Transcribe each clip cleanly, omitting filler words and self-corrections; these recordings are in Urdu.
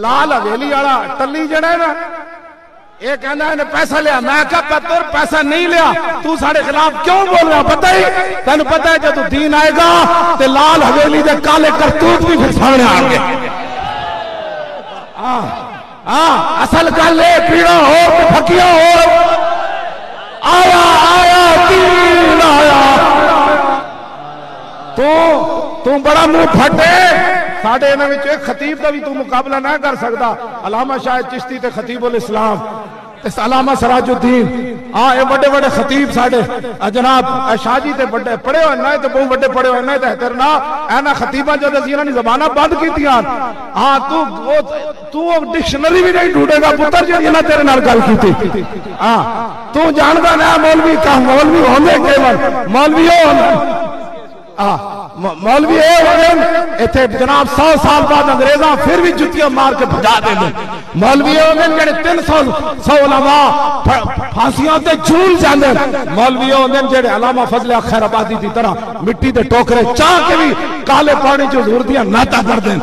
لال حویلی والا ٹلی جڑا ہے نا یہ کہنا ہے پیسہ لیا. میں کہا پتر پیسہ نہیں لیا, تو ساڑے خلاف کیوں بول رہا؟ پتہ ہی تینوں پتہ ہے جب دین آئے گا تے لال حویلی دے کالے کرتوت بھی پھر سامنے آ گے. اصل گل ہے پیڑا ہو کہ پھکیا ہو, آیا آیا دین آیا. تو بڑا منہ پھٹے ساڑھے انہوں نے ایک خطیب کا بھی تو مقابلہ نہ کر سکتا. علامہ شاہد چشتی تے خطیب الاسلام علامہ سراج الدین یہ بڑے بڑے خطیب ساڑھے جناب شاہ جی تے بڑے پڑے ہوئے نہ تے بہت بڑے پڑے ہوئے نہ تے احترنا اینا خطیبہ جو دزیرہ نے زبانہ بند کی تھی. تو ڈکشنری بھی نہیں ڈھوڑے گا پتر جو یہ نہ تیرے نال گل کی تھی. تو جانگا نیا مولوی کا مولوی ہونے کے بعد مولوی مولوی ایتھے جناب 100 سال بعد انگریزاں پھر بھی جتیاں مار کے بھجا دیں گے. مولوی جڑے 300 علماء پھانسیاں تے جھول جاندے. مولوی جڑے علامہ فضل خیر آبادی دی طرح مٹی دے ٹوکرے چاہ کے بھی کالے پانی جو حضور دیاں ناتا کر دیں.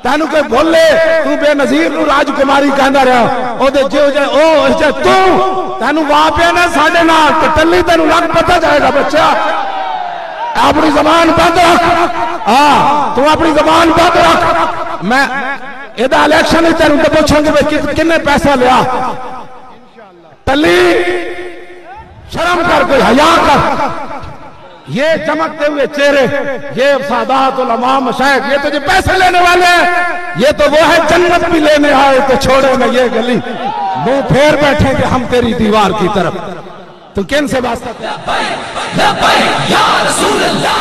تینوں کوئی بولے تو بے نظیر نو راج کماری کہندا رہا او دے جو جے او جے تینوں واپے نہ ساڈے نال تے ٹلی تینوں لگ پتہ جائے گا بچہ. اپنی زبان بند رکھ, تو اپنی زبان بند رکھ. میں ایدہ الیکشن ہی تیروں تے پوچھوں گے کنے پیسہ لیا. ٹلی شرم کر, کوئی حیا کر. یہ چمکتے ہوئے چہرے, یہ سادات علماء مشائخ, یہ تو جو پیسے لینے والے ہیں, یہ تو وہ ہے جنت بھی لینے آئے تو چھوڑے نہ یہ گلی. منہ پھیر بیٹھے کہ ہم تیری دیوار کی طرف. تو کن سے واسطہ؟ لبیک یا رسول اللہ.